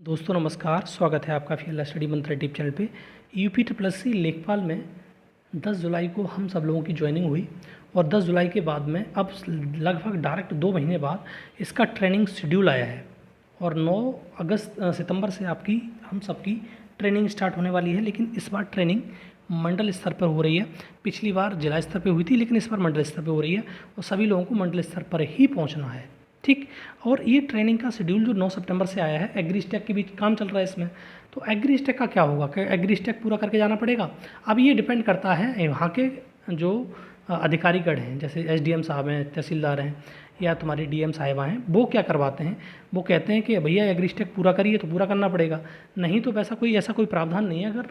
दोस्तों नमस्कार, स्वागत है आपका फील्ड स्टडी मंत्र यूट्यूब चैनल पे। यूपी ट्रिपल लेखपाल में 10 जुलाई को हम सब लोगों की ज्वाइनिंग हुई और 10 जुलाई के बाद में अब लगभग डायरेक्ट 2 महीने बाद इसका ट्रेनिंग शेड्यूल आया है और 9 सितंबर से हम सबकी ट्रेनिंग स्टार्ट होने वाली है। लेकिन इस बार ट्रेनिंग मंडल स्तर पर हो रही है। पिछली बार जिला स्तर पर हुई थी, लेकिन इस बार मंडल स्तर पर हो रही है और सभी लोगों को मंडल स्तर पर ही पहुँचना है। ठीक। और ये ट्रेनिंग का शेड्यूल जो 9 सितंबर से आया है, एग्रीस्टेक के बीच काम चल रहा है इसमें। तो एग्रीस्टेक का क्या होगा, क्या एग्रीस्टेक पूरा करके जाना पड़ेगा? अब ये डिपेंड करता है वहाँ के जो अधिकारीगण हैं, जैसे एसडीएम साहब हैं, तहसीलदार हैं या तुम्हारी डीएम साहिबा हैं, वो क्या करवाते हैं। वो कहते हैं कि भैया एग्रीस्टेक पूरा करिए तो पूरा करना पड़ेगा, नहीं तो ऐसा कोई प्रावधान नहीं है। अगर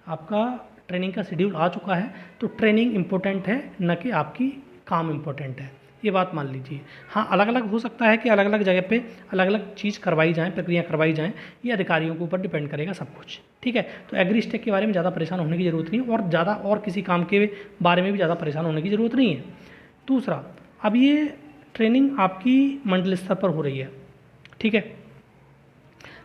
आपका ट्रेनिंग का शेड्यूल आ चुका है तो ट्रेनिंग इम्पोर्टेंट है, न कि आपकी काम इम्पोर्टेंट है। ये बात मान लीजिए। हाँ, अलग अलग हो सकता है कि अलग अलग जगह पे अलग अलग चीज़ करवाई जाएँ, प्रक्रिया करवाई जाएँ, ये अधिकारियों के ऊपर डिपेंड करेगा सब कुछ। ठीक है। तो एग्रीस्टेक के बारे में ज़्यादा परेशान होने की ज़रूरत नहीं है और ज़्यादा और किसी काम के बारे में भी ज़्यादा परेशान होने की ज़रूरत नहीं है। दूसरा, अब ये ट्रेनिंग आपकी मंडल स्तर पर हो रही है। ठीक है,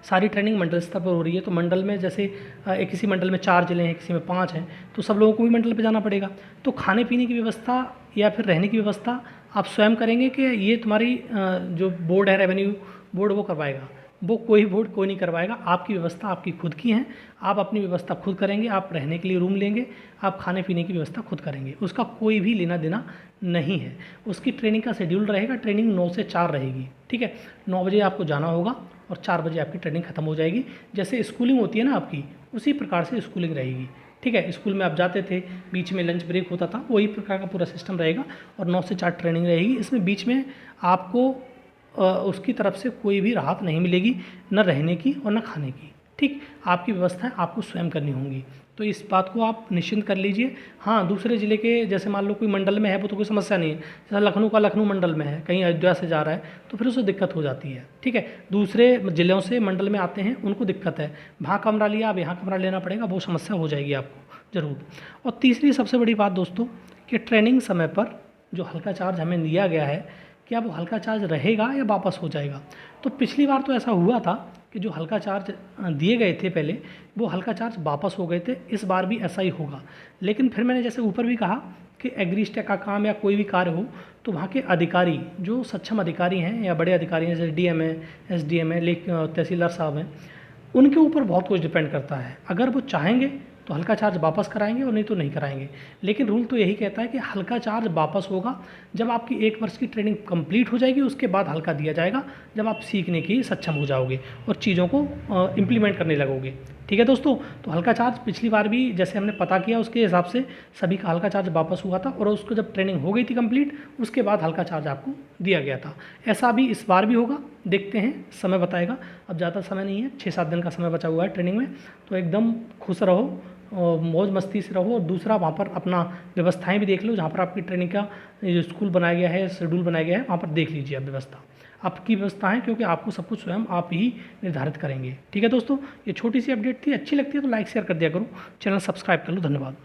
सारी ट्रेनिंग मंडल स्तर पर हो रही है। तो मंडल में जैसे किसी मंडल में 4 जिले हैं, किसी में 5 हैं, तो सब लोगों को भी मंडल पे जाना पड़ेगा। तो खाने पीने की व्यवस्था या फिर रहने की व्यवस्था आप स्वयं करेंगे कि ये तुम्हारी जो बोर्ड है, रेवेन्यू बोर्ड, वो करवाएगा? वो कोई बोर्ड कोई नहीं करवाएगा। आपकी व्यवस्था आपकी खुद की है, आप अपनी व्यवस्था खुद करेंगे। आप रहने के लिए रूम लेंगे, आप खाने पीने की व्यवस्था खुद करेंगे, उसका कोई भी लेना देना नहीं है। उसकी ट्रेनिंग का शेड्यूल रहेगा, ट्रेनिंग 9 से 4 रहेगी। ठीक है, 9 बजे आपको जाना होगा और 4 बजे आपकी ट्रेनिंग खत्म हो जाएगी। जैसे स्कूलिंग होती है ना आपकी, उसी प्रकार से स्कूलिंग रहेगी। ठीक है, स्कूल में आप जाते थे, बीच में लंच ब्रेक होता था, वही प्रकार का पूरा सिस्टम रहेगा और 9 से 4 ट्रेनिंग रहेगी। इसमें बीच में आपको उसकी तरफ से कोई भी राहत नहीं मिलेगी, न रहने की और न खाने की। ठीक, आपकी व्यवस्थाएं आपको स्वयं करनी होंगी, तो इस बात को आप निश्चिंत कर लीजिए। हाँ, दूसरे ज़िले के जैसे मान लो कोई मंडल में है, वो तो कोई समस्या नहीं है। जैसा लखनऊ का लखनऊ मंडल में है, कहीं अयोध्या से जा रहा है, तो फिर उसे दिक्कत हो जाती है। ठीक है, दूसरे ज़िलों से मंडल में आते हैं, उनको दिक्कत है, वहाँ कमरा लिया, अब यहाँ कमरा लेना पड़ेगा, वो समस्या हो जाएगी आपको ज़रूर। और तीसरी सबसे बड़ी बात दोस्तों, कि ट्रेनिंग समय पर जो हल्का चार्ज हमें दिया गया है, क्या वो हल्का चार्ज रहेगा या वापस हो जाएगा? तो पिछली बार तो ऐसा हुआ था कि जो हल्का चार्ज दिए गए थे पहले, वो हल्का चार्ज वापस हो गए थे। इस बार भी ऐसा ही होगा। लेकिन फिर मैंने जैसे ऊपर भी कहा कि एग्रीस्टेक का काम या कोई भी कार्य हो, तो वहाँ के अधिकारी, जो सक्षम अधिकारी हैं या बड़े अधिकारी हैं, जैसे डीएम है, एसडीएम है, तहसीलदार साहब हैं, उनके ऊपर बहुत कुछ डिपेंड करता है। अगर वो चाहेंगे तो हल्का चार्ज वापस कराएंगे और नहीं तो नहीं कराएंगे। लेकिन रूल तो यही कहता है कि हल्का चार्ज वापस होगा जब आपकी 1 वर्ष की ट्रेनिंग कंप्लीट हो जाएगी, उसके बाद हल्का दिया जाएगा, जब आप सीखने की सक्षम हो जाओगे और चीज़ों को इम्प्लीमेंट करने लगोगे। ठीक है दोस्तों, तो हल्का चार्ज पिछली बार भी जैसे हमने पता किया, उसके हिसाब से सभी का हल्का चार्ज वापस हुआ था और उसको जब ट्रेनिंग हो गई थी कंप्लीट, उसके बाद हल्का चार्ज आपको दिया गया था। ऐसा भी इस बार भी होगा, देखते हैं, समय बताएगा। अब ज़्यादा समय नहीं है, 6-7 दिन का समय बचा हुआ है ट्रेनिंग में, तो एकदम खुश रहो और मौज मस्ती से रहो। और दूसरा, वहाँ पर अपना व्यवस्थाएं भी देख लो, जहाँ पर आपकी ट्रेनिंग का जो स्कूल बनाया गया है, शेड्यूल बनाया गया है, वहाँ पर देख लीजिए आप व्यवस्था, आपकी व्यवस्था है, क्योंकि आपको सब कुछ स्वयं आप ही निर्धारित करेंगे। ठीक है दोस्तों, ये छोटी सी अपडेट थी, अच्छी लगती है तो लाइक शेयर कर दिया करो, चैनल सब्सक्राइब कर लो। धन्यवाद।